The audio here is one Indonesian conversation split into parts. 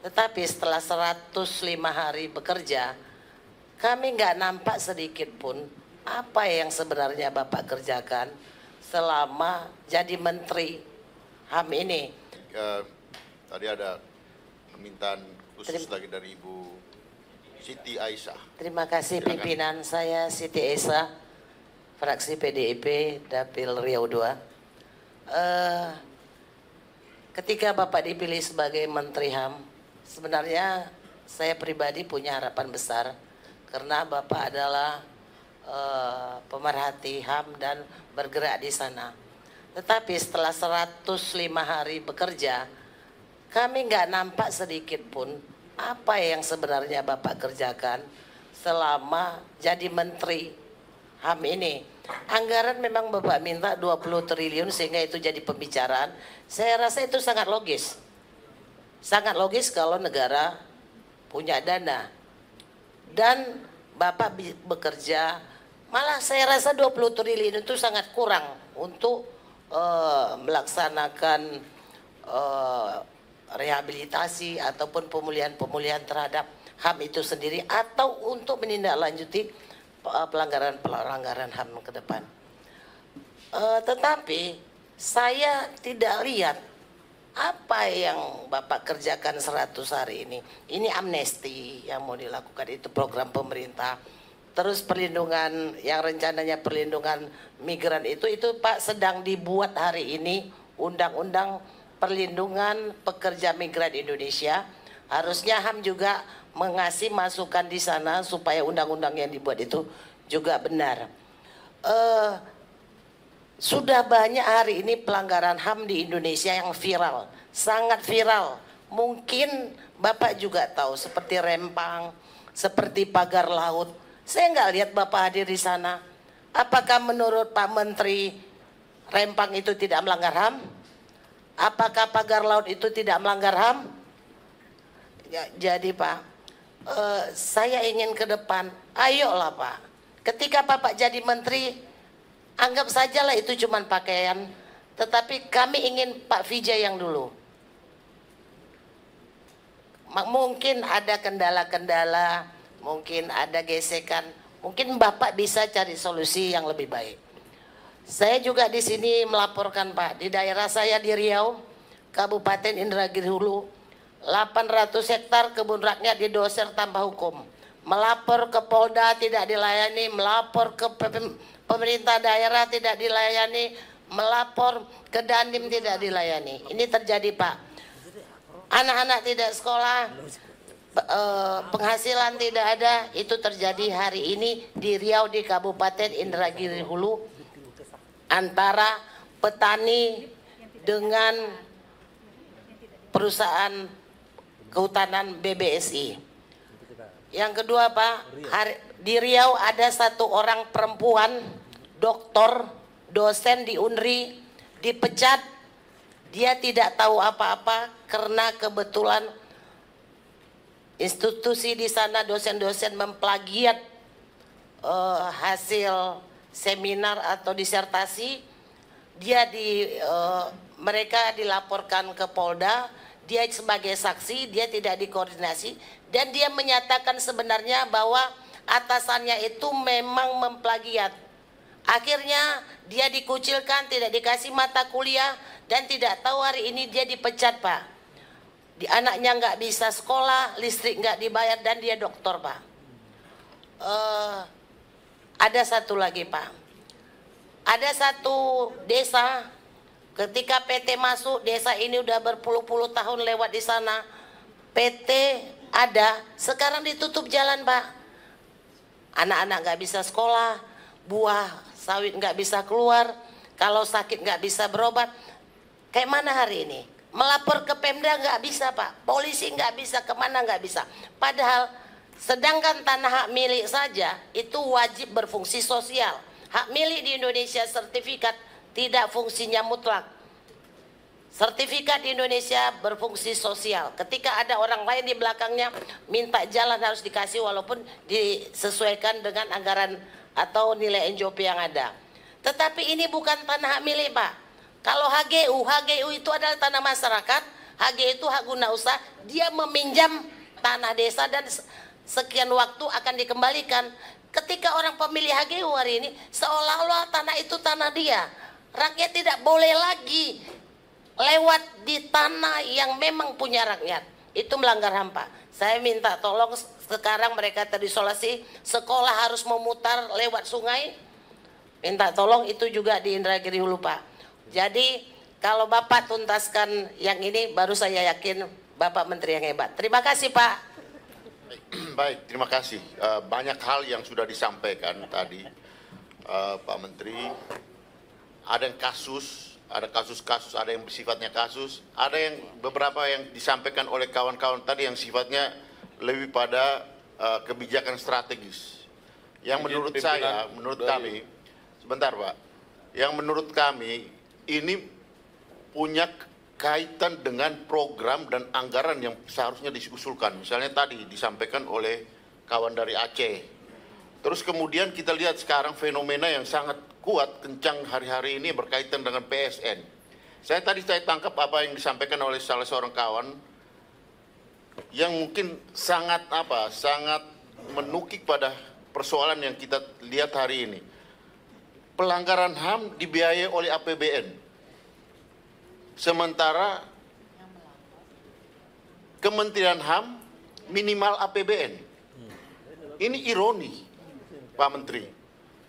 Tetapi setelah 105 hari bekerja, kami nggak nampak sedikit pun apa yang sebenarnya Bapak kerjakan selama jadi Menteri HAM ini. Tadi ada permintaan khusus lagi dari Ibu Siti Aisyah. Terima kasih. Silakan. Pimpinan saya Siti Aisyah, fraksi PDIP, Dapil Riau II. Ketika Bapak dipilih sebagai Menteri HAM, sebenarnya saya pribadi punya harapan besar karena Bapak adalah pemerhati HAM dan bergerak di sana. Tetapi setelah 105 hari bekerja, kami nggak nampak sedikit pun apa yang sebenarnya Bapak kerjakan selama jadi Menteri HAM ini. Anggaran memang Bapak minta 20 triliun sehingga itu jadi pembicaraan. Saya rasa itu sangat logis. Sangat logis kalau negara punya dana. Dan Bapak bekerja, malah saya rasa 20 triliun itu sangat kurang untuk melaksanakan rehabilitasi ataupun pemulihan terhadap HAM itu sendiri atau untuk menindaklanjuti pelanggaran HAM ke depan. Tetapi saya tidak lihat apa yang Bapak kerjakan 100 hari ini. Ini amnesti yang mau dilakukan, itu program pemerintah. Terus perlindungan yang rencananya perlindungan migran itu Pak sedang dibuat hari ini undang-undang perlindungan pekerja migran Indonesia. Harusnya HAM juga mengasih masukan di sana supaya undang-undang yang dibuat itu juga benar. Sudah banyak hari ini pelanggaran HAM di Indonesia yang viral, sangat viral. Mungkin Bapak juga tahu seperti Rempang, seperti pagar laut. Saya nggak lihat Bapak hadir di sana. Apakah menurut Pak Menteri Rempang itu tidak melanggar HAM? Apakah pagar laut itu tidak melanggar HAM? Ya, jadi Pak, saya ingin ke depan, ayolah Pak. Ketika Bapak jadi Menteri, anggap sajalah itu cuma pakaian. Tetapi kami ingin Pak Vijay yang dulu. Mungkin ada kendala-kendala, mungkin ada gesekan, mungkin Bapak bisa cari solusi yang lebih baik. Saya juga di sini melaporkan Pak, di daerah saya di Riau, Kabupaten Indragiri Hulu, 800 hektar kebun rakyat didoser tanpa hukum. Melapor ke Polda tidak dilayani, melapor ke pemerintah daerah tidak dilayani, melapor ke Dandim tidak dilayani. Ini terjadi Pak. Anak-anak tidak sekolah, penghasilan tidak ada, itu terjadi hari ini di Riau di Kabupaten Indragiri Hulu antara petani dengan perusahaan kehutanan BBSI. Yang kedua Pak, di Riau ada satu orang perempuan doktor, dosen di UNRI dipecat. Dia tidak tahu apa-apa karena kebetulan institusi di sana dosen-dosen memplagiat hasil seminar atau disertasi. Mereka dilaporkan ke Polda, dia sebagai saksi, dia tidak dikoordinasi, dan dia menyatakan sebenarnya bahwa atasannya itu memang memplagiat. Akhirnya dia dikucilkan, tidak dikasih mata kuliah, dan tidak tahu hari ini dia dipecat Pak. Anaknya nggak bisa sekolah, listrik nggak dibayar, dan dia doktor Pak. Ada satu lagi Pak, ada satu desa, ketika PT masuk desa ini udah berpuluh-puluh tahun lewat di sana, PT ada, sekarang ditutup jalan Pak. Anak-anak nggak bisa sekolah, buah sawit nggak bisa keluar, kalau sakit nggak bisa berobat. Kayak mana hari ini? Melapor ke Pemda nggak bisa Pak, polisi nggak bisa, kemana nggak bisa. Padahal sedangkan tanah hak milik saja itu wajib berfungsi sosial. Hak milik di Indonesia sertifikat tidak fungsinya mutlak. Sertifikat di Indonesia berfungsi sosial. Ketika ada orang lain di belakangnya minta jalan harus dikasih walaupun disesuaikan dengan anggaran atau nilai NJOP yang ada. Tetapi ini bukan tanah hak milik Pak. Kalau HGU itu adalah tanah masyarakat, HG itu hak guna usaha, dia meminjam tanah desa dan sekian waktu akan dikembalikan. Ketika orang pemilih HGU hari ini, seolah-olah tanah itu tanah dia. Rakyat tidak boleh lagi lewat di tanah yang memang punya rakyat. Itu melanggar HAM, Pak. Saya minta tolong sekarang mereka terisolasi, sekolah harus memutar lewat sungai. Minta tolong itu juga di Indragiri Hulu, Pak. Jadi kalau Bapak tuntaskan yang ini, baru saya yakin Bapak Menteri yang hebat. Terima kasih, Pak. Baik, terima kasih. Banyak hal yang sudah disampaikan tadi, Pak Menteri. Ada yang kasus, ada kasus-kasus, ada yang sifatnya kasus, ada yang beberapa yang disampaikan oleh kawan-kawan tadi yang sifatnya lebih pada kebijakan strategis. Yang menurut saya, menurut kami, sebentar Pak, yang menurut kami ini punya kaitan dengan program dan anggaran yang seharusnya diusulkan. Misalnya tadi disampaikan oleh kawan dari Aceh. Terus kemudian kita lihat sekarang fenomena yang sangat kuat, kencang hari-hari ini berkaitan dengan PSN. Saya tangkap apa yang disampaikan oleh salah seorang kawan yang mungkin sangat sangat menukik pada persoalan yang kita lihat hari ini. Pelanggaran HAM dibiayai oleh APBN. Sementara Kementerian HAM minimal APBN. Ini ironi, Pak Menteri.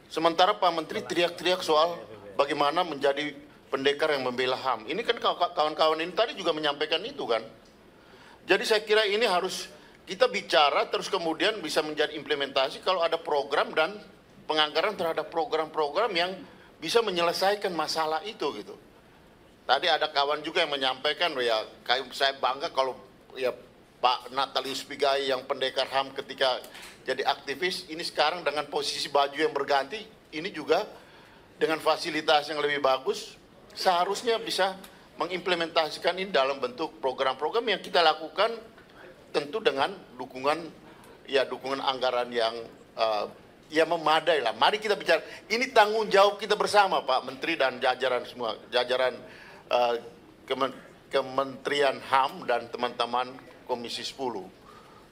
Sementara Pak Menteri teriak-teriak soal bagaimana menjadi pendekar yang membela HAM. Ini kan kawan-kawan ini tadi juga menyampaikan itu kan. Jadi saya kira ini harus kita bicara terus kemudian bisa menjadi implementasi kalau ada program dan penganggaran terhadap program-program yang bisa menyelesaikan masalah itu gitu. Tadi ada kawan juga yang menyampaikan, ya saya bangga kalau ya Pak Natalius Pigai yang pendekar HAM ketika jadi aktivis, ini sekarang dengan posisi baju yang berganti, ini juga dengan fasilitas yang lebih bagus, seharusnya bisa mengimplementasikan ini dalam bentuk program-program yang kita lakukan tentu dengan dukungan anggaran yang ya memadai lah. Mari kita bicara, ini tanggung jawab kita bersama Pak Menteri dan jajaran semua, jajaran Kementerian HAM dan teman-teman Komisi 10.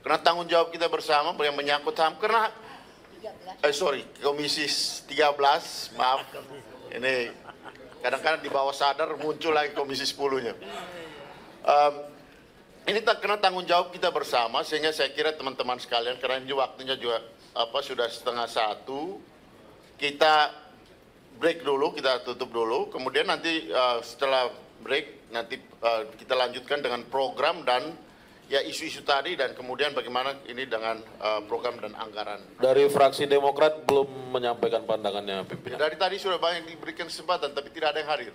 Karena tanggung jawab kita bersama yang menyangkut HAM, karena Komisi 13, maaf, ini kadang-kadang di bawah sadar muncul lagi Komisi 10-nya. Ini karena tanggung jawab kita bersama, sehingga saya kira teman-teman sekalian, karena ini waktunya juga sudah 12:30, kita break dulu, kita tutup dulu, kemudian nanti setelah break nanti kita lanjutkan dengan program dan ya isu-isu tadi dan kemudian bagaimana ini dengan program dan anggaran. Dari fraksi Demokrat belum menyampaikan pandangannya pimpinan. Dari tadi sudah banyak diberikan kesempatan tapi tidak ada yang hadir.